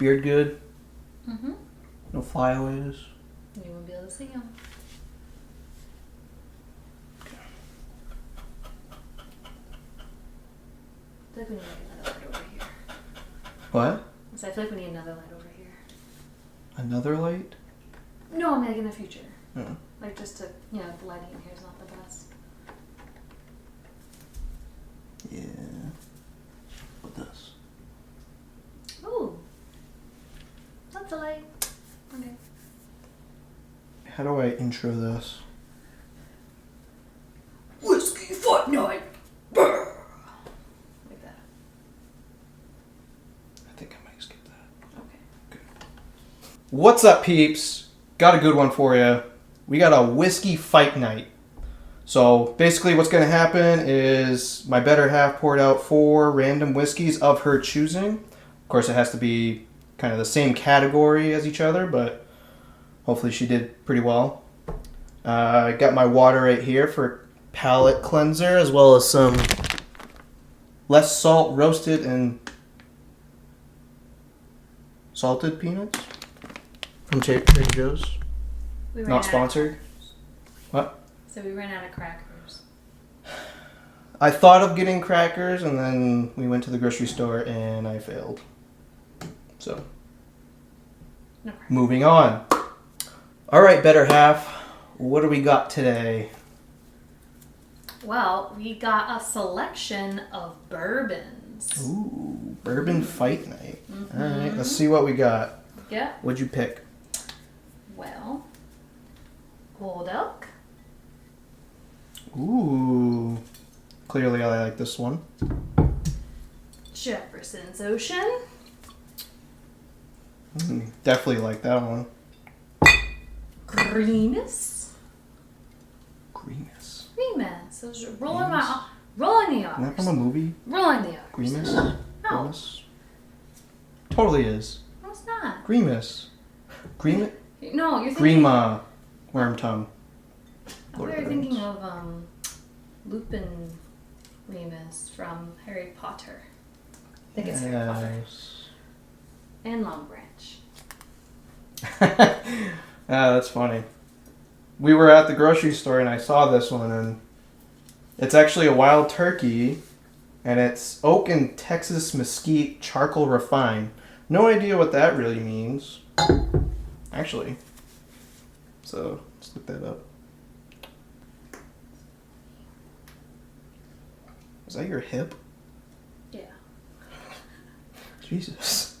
Beard good? Mm-hmm. No flyaways? You won't be able to see him. I feel like we need another light over here. What? So I feel like we need another light over here. Another light? No, I mean like in the future. Oh. Like just to, the lighting in here is not the best. Yeah. What this? Ooh. That's a light. Okay. How do I intro this? Whiskey Fight Night! Brr. Like that. I think I might skip that. Okay. Good. What's up, peeps? Got a good one for you. We got a whiskey fight night. So basically what's going to happen is my better half poured out 4 random whiskeys of her choosing. Of course, it has to be kind of the same category as each other, but hopefully she did pretty well. I got my water right here for palate cleanser, as well as some less salt roasted and salted peanuts from Trader Joe's. Not sponsored. What? So we ran out of crackers. I thought of getting crackers, and then we went to the grocery store, and I failed. So, No crackers. moving on. All right, better half. What do we got today? Well, we got a selection of bourbons. Ooh, bourbon fight night. Mm-hmm. All right, let's see what we got. Yeah. What'd you pick? Well, Old Elk. Ooh, clearly I like this one. Jefferson's Ocean. Definitely like that one. Remus. Remus. Remus. Those are rolling Remus? rolling the Isn't that from R's. a movie? Rolling the R's. Remus? No. Remus? Totally is. No, it's not. Remus. Green. No, you're thinking. Grima. Worm tongue. I Lord thought of you the were thinking Rings. of Lupin Remus from Harry Potter. I think it's Harry Potter. Yes. And Long Branch. That's funny. We were at the grocery store and I saw this one, and it's actually a wild turkey, and it's oak and Texas mesquite charcoal refined. No idea what that really means, actually. So let's look that up. Is that your hip? Yeah. Jesus.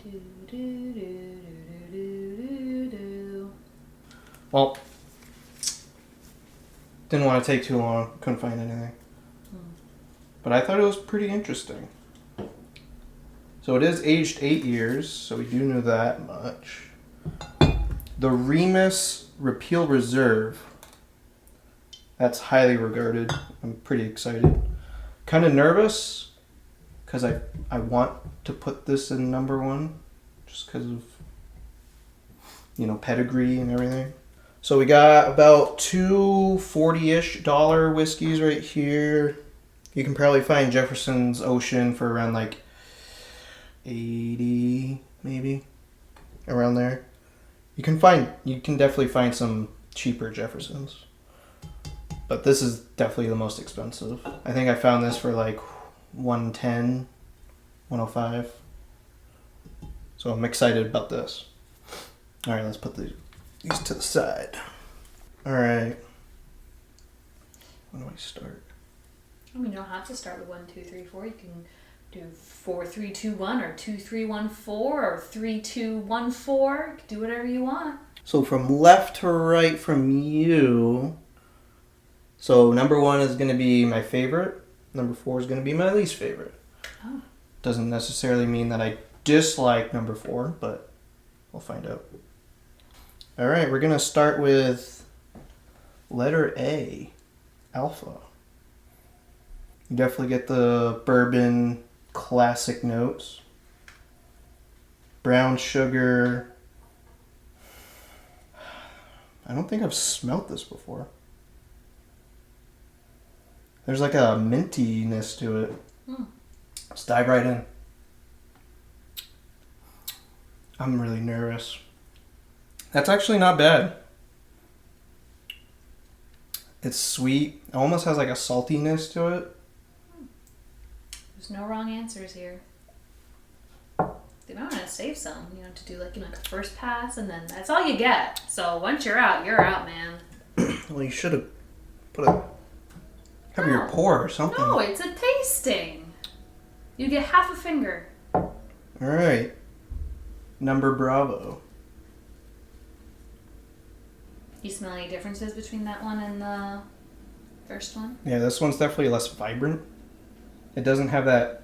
Do, do, do, do, do, do, do. Well, didn't want to take too long. Couldn't find anything. But I thought it was pretty interesting. So it is aged 8 years, so we do know that much. The Remus Repeal Reserve. That's highly regarded. I'm pretty excited. Kind of nervous, because I want to put this in number 1, just because of, pedigree and everything. So we got about 2 $40-ish whiskeys right here. You can probably find Jefferson's Ocean for around like 80, maybe, around there. You can definitely find some cheaper Jeffersons, but this is definitely the most expensive. I think I found this for like 110, 105. So I'm excited about this. All right, let's put these to the side. All right. When do I start? I mean, you don't have to start with 1, 2, 3, 4. You can do 4, 3, 2, 1, or 2, 3, 1, 4, or 3, 2, 1, 4. You can do whatever you want. So from left to right from you. So number 1 is going to be my favorite. Number 4 is going to be my least favorite. Oh. Doesn't necessarily mean that I dislike number 4, but we'll find out. All right, we're going to start with letter A, Alpha. You definitely get the bourbon classic notes. Brown sugar. I don't think I've smelt this before. There's like a mintiness to it. Let's dive right in. I'm really nervous. That's actually not bad. It's sweet. It almost has like a saltiness to it. There's no wrong answers here. They might want to save some, to do like a first pass, and then that's all you get. So once you're out, man. Well, you should have have your pour or something. No, it's a tasting. You get half a finger. All right. Number Bravo. You smell any differences between that one and the first one? Yeah, this one's definitely less vibrant. It doesn't have that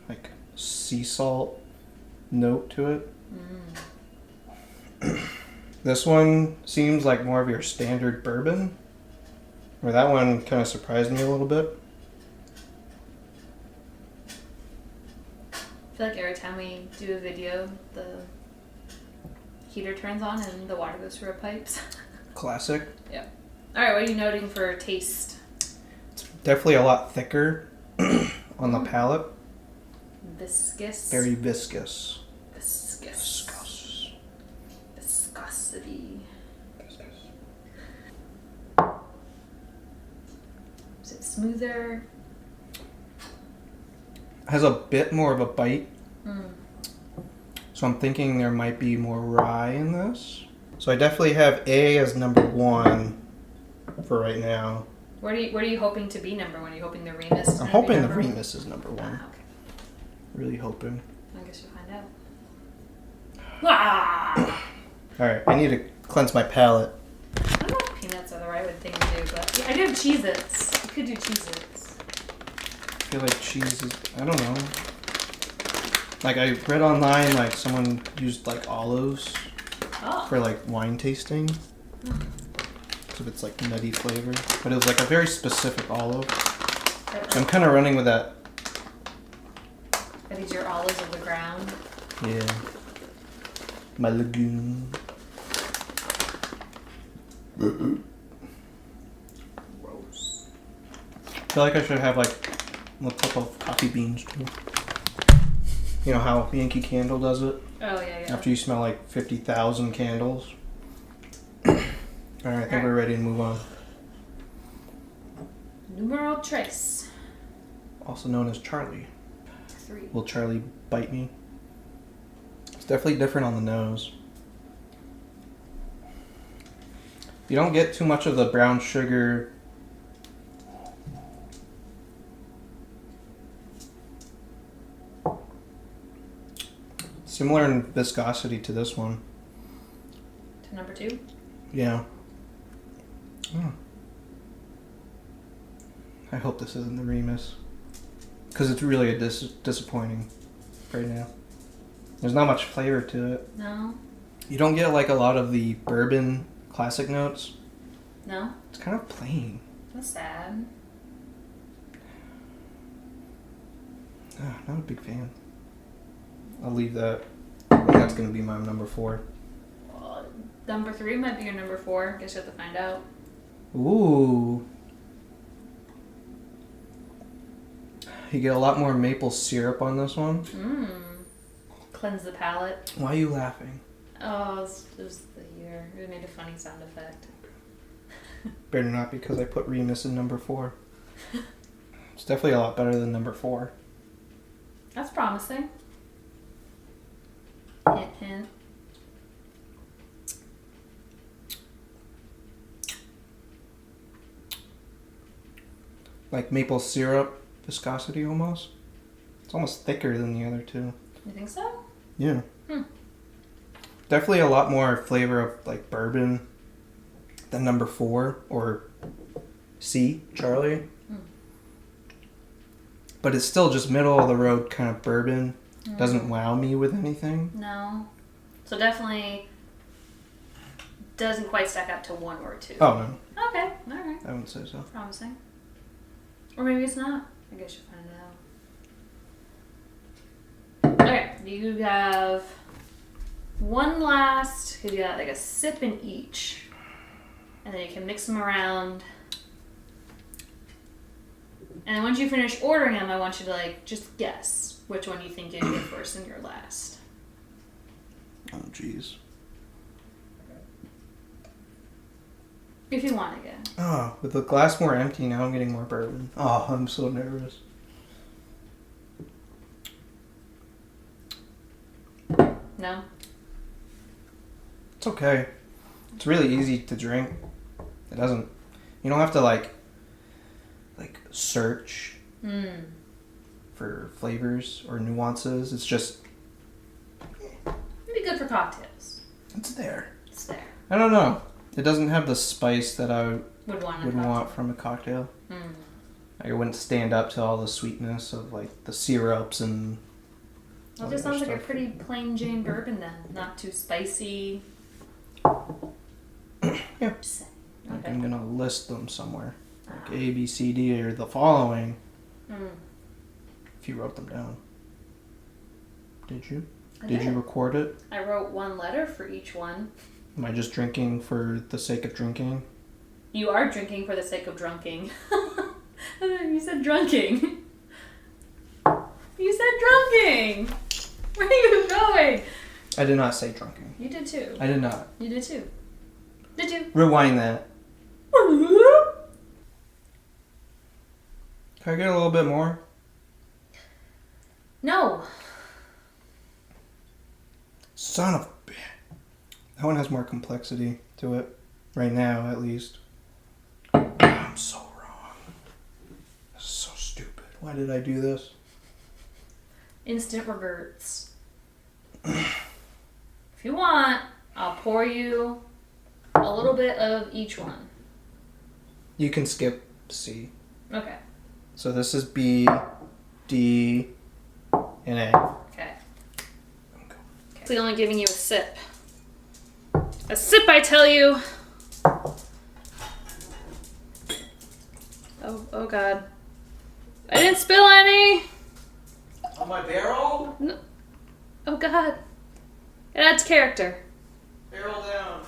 like sea salt note to it. This one seems like more of your standard bourbon. Or that one kind of surprised me a little bit. I feel like every time we do a video, the heater turns on and the water goes through our pipes. Classic. Yep. Alright, what are you noting for taste? It's definitely a lot thicker on the palate. Viscous. Very viscous. Viscous. Viscosity. Is it smoother? Has a bit more of a bite. So I'm thinking there might be more rye in this. So I definitely have A as number 1 for right now. What are you hoping to be number 1? Are you hoping the Remus is I'm gonna be hoping the number one? Remus is number 1. Okay. Really hoping. I guess you'll find out. Ah! Alright, I need to cleanse my palate. I don't know if peanuts are the right thing to do, but I do have Cheez-Its. You could do Cheez-Its. I feel like cheese is, I don't know. Like I read online, like someone used like olives for like wine tasting. So it's like nutty flavor. But it was like a very specific olive. So I'm kind of running with that. Are these your olives of the ground? Yeah. My lagoon. Gross. I feel like I should have like a couple of coffee beans too. You know how Yankee Candle does it? Oh, yeah. After you smell like 50,000 candles. Alright, I think we're ready to move on. Numero tres. Also known as Charlie. 3. Will Charlie bite me? It's definitely different on the nose. You don't get too much of the brown sugar. Similar in viscosity to this one. To number 2? Yeah. Oh. I hope this isn't the Remus. Because it's really a disappointing right now. There's not much flavor to it. No? You don't get like a lot of the bourbon classic notes. No? It's kind of plain. That's sad. Not a big fan. I'll leave that. I think that's going to be my number 4. Number 3 might be your number 4. Guess you have to find out. Ooh. You get a lot more maple syrup on this one. Cleanse the palate. Why are you laughing? Oh, it was the year. It made a funny sound effect. Better not, because I put Remus in number 4. It's definitely a lot better than number 4. That's promising. Hint, hint. Like maple syrup viscosity almost. It's almost thicker than the other two. You think so? Yeah. Definitely a lot more flavor of like bourbon than number 4 or C, Charlie. But it's still just middle of the road kind of bourbon. Doesn't wow me with anything. No. So definitely doesn't quite stack up to 1 or 2. Oh, no. Okay, alright. I wouldn't say so. Promising. Or maybe it's not. I guess you'll find out. Okay, you have one last, because you got like a sip in each. And then you can mix them around. And then once you finish ordering them, I want you to like just guess which one you think is your first and your last. Oh, jeez. If you want again. Oh, with the glass more empty, now I'm getting more bourbon. Oh, I'm so nervous. No? It's okay. It's really easy to drink. It doesn't... You don't have to, like search for flavors or nuances. It's just... It'd be good for cocktails. It's there. It's there. I don't know. It doesn't have the spice that I Would would want from a cocktail. Mm. Like, it wouldn't stand up to all the sweetness of, like, the syrups and... Well, it just sounds like a pretty plain Jane bourbon then. Not too spicy. Yeah. Just saying. Like, Okay. I'm gonna list them somewhere. Like A, B, C, D, or the following. If you wrote them down. Did you? Did you record it? I wrote one letter for each one. Am I just drinking for the sake of drinking? You are drinking for the sake of drunking. You said drunking. You said drunking! Where are you going? I did not say drunking. You did too. I did not. You did too. Did you? Rewind that. Can I get a little bit more? No. Son of a bitch. That one has more complexity to it. Right now, at least. I'm so wrong. This is so stupid. Why did I do this? Instant regrets. If you want, I'll pour you a little bit of each one. You can skip C. Okay. So this is B, D, and A. Okay. So only giving you a sip. A sip, I tell you. Oh God. I didn't spill any. On my barrel? No. Oh God. It adds character. Barrel down.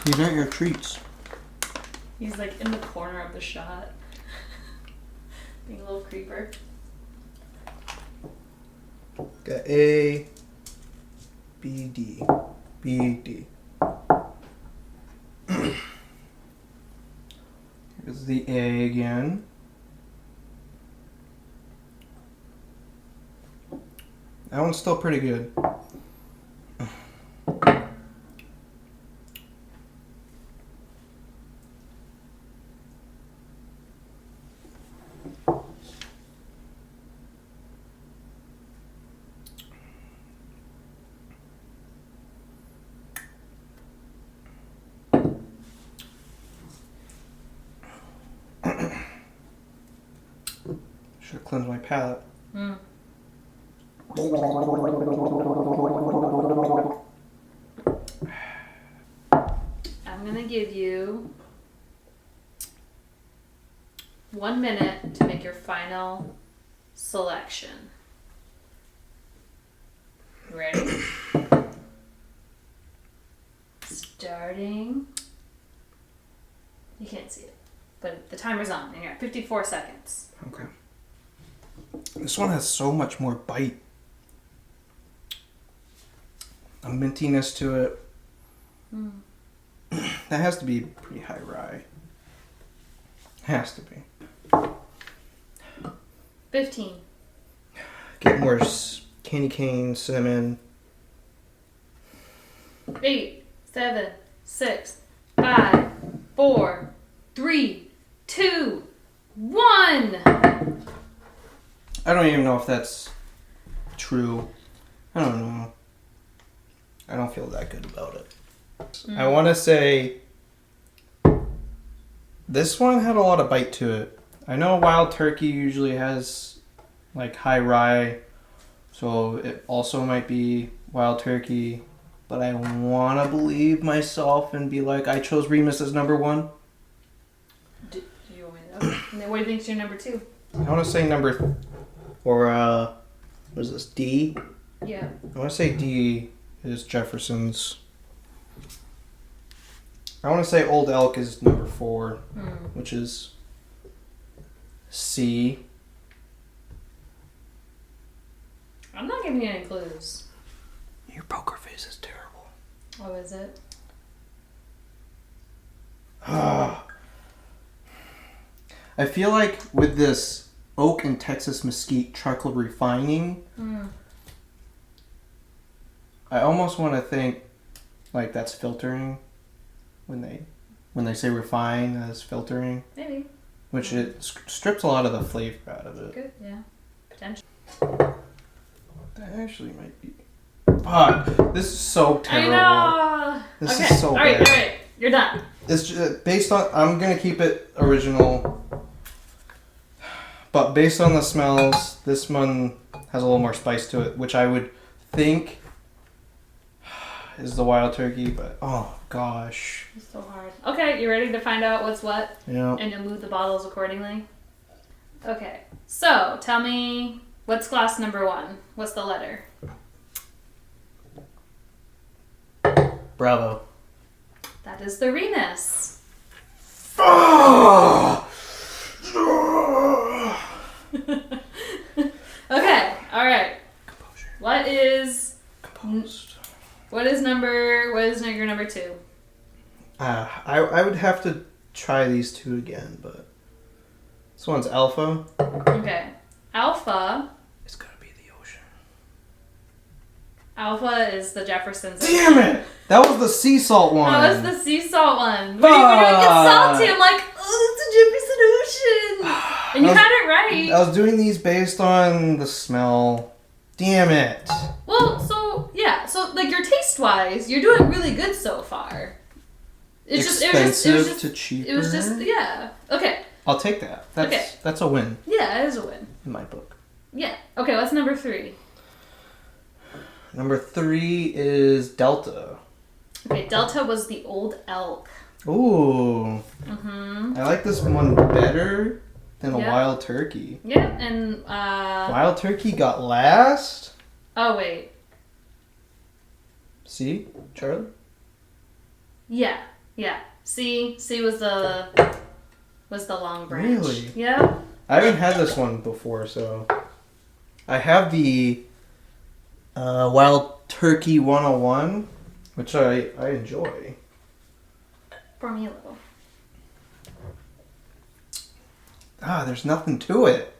These aren't your treats. He's like in the corner of the shot. Being a little creeper. Got A, B, D. B, D. Here's the A again. That one's still pretty good. Should have cleansed my palate. Mm. I'm gonna give you 1 minute to make your final selection. Ready? Starting. You can't see it, but the timer's on, and you're at 54 seconds. Okay. This one has so much more bite. A mintiness to it. Mm. That has to be pretty high rye. Has to be. 15. Get more candy cane, cinnamon. 8, 7, 6, 5, 4, 3, 2, 1. I don't even know if that's true. I don't know. I don't feel that good about it. I want to say this one had a lot of bite to it. I know Wild Turkey usually has like high rye, so it also might be Wild Turkey, but I want to believe myself and be like, I chose Remus as number 1. Do you want me to know? And then what do you think's your number 2? I want to say number, or what is this, D? Yeah. I want to say D is Jefferson's. I want to say Old Elk is number 4, which is C. I'm not giving you any clues. Your poker face is terrible. Oh, is it? I feel like with this oak and Texas mesquite charcoal refining, I almost want to think like that's filtering when they say refine as filtering. Maybe. Which it strips a lot of the flavor out of it. Good, yeah. Potential. That actually might be. Fuck, this is so terrible. I know. This okay. is so all right, bad. all right. You're done. It's just based on. I'm gonna keep it original, but based on the smells, this one has a little more spice to it, which I would think is the wild turkey. But oh gosh. It's so hard. Okay, you ready to find out what's what? Yeah. And you'll move the bottles accordingly? Okay. So, tell me, what's glass number 1? What's the letter? Bravo. That is the REMUS. Okay, alright. Composure. What is Composed. your number 2? I would have to try these two again, but this one's Alpha. Okay. Alpha. It's gonna be the ocean. Alpha is the Jeffersons. Damn it! That was the sea salt one. That was the sea salt one. When it gets salty, I'm like, oh, it's the Jefferson Ocean. And you had it right. I was doing these based on the smell. Damn it. Well, so, yeah. So, like, your taste-wise, you're doing really good so far. It's Expensive to cheaper. It was just, yeah. Okay. I'll take that. That's a win Yeah, it is a win. in my book. Yeah. Okay, what's number 3? Number 3 is Delta. Okay, Delta was the old elk. Ooh. Mm-hmm. I like this one better than a Yeah. wild turkey. Yeah, and, Wild turkey got last. oh, wait. See, Charlie? Yeah. C was the long branch. Really? Yeah. I haven't had this one before, so I have the Wild Turkey 101, which I enjoy. Pour me a little. There's nothing to it.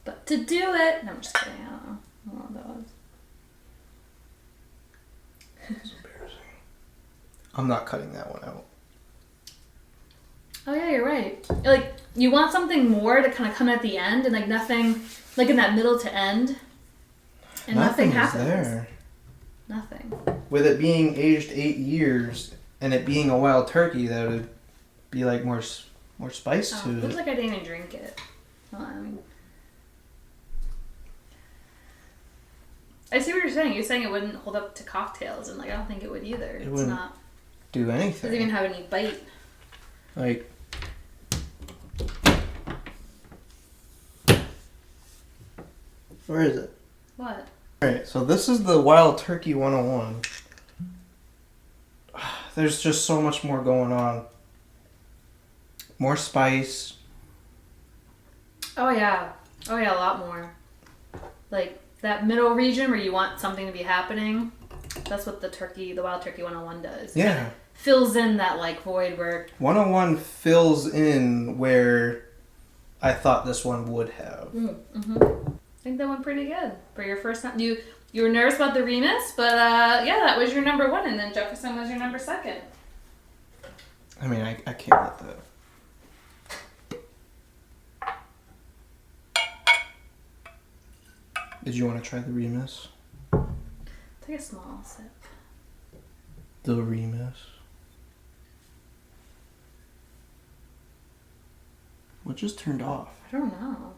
But to do it, no, I'm just kidding. I don't know. I don't know what that was. It's embarrassing. I'm not cutting that one out. Oh yeah, you're right. Like, you want something more to kind of come at the end, and like nothing, like in that middle to end, and nothing happens. There. Nothing. With it being aged 8 years and it being a wild turkey, that would be like more spice to It it. looks like I didn't even drink it. Well, I mean, I see what you're saying. You're saying it wouldn't hold up to cocktails, and like I don't think it would either. It's wouldn't not. Do Doesn't anything. even have any bite. Like. Where is it? What? Alright, so this is the Wild Turkey 101. There's just so much more going on. More spice. Oh yeah, a lot more. Like that middle region where you want something to be happening. That's what the Wild Turkey 101 does. It Yeah. kinda fills in that like void where 101 fills in where I thought this one would have. I think that went pretty good for your first time. You were nervous about the REMUS, but yeah, that was your number 1, and then Jefferson was your number 2. I mean, I can't let that. Did you want to try the REMUS? Take a small sip. The REMUS. What just turned off? I don't know.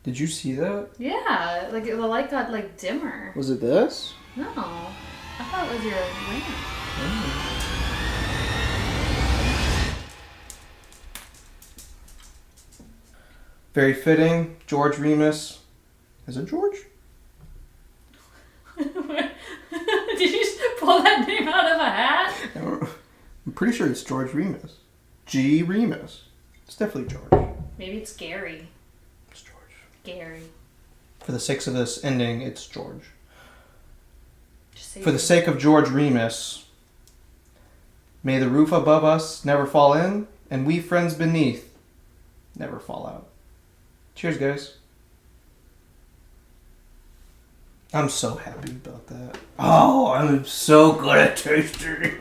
Did you see that? Yeah, like the light got like dimmer. Was it this? No, I thought it was your lamp. Very fitting. George Remus. Is it George? Did you just pull that name out of a hat? I'm pretty sure it's George Remus. G. Remus. It's definitely George. Maybe it's Gary. It's George. Gary. For the sake of this ending, it's George. Just say For the sake of George Remus, may the roof above us never fall in, and we friends beneath never fall out. Cheers, guys. I'm so happy about that. Oh, I'm so good at tasting.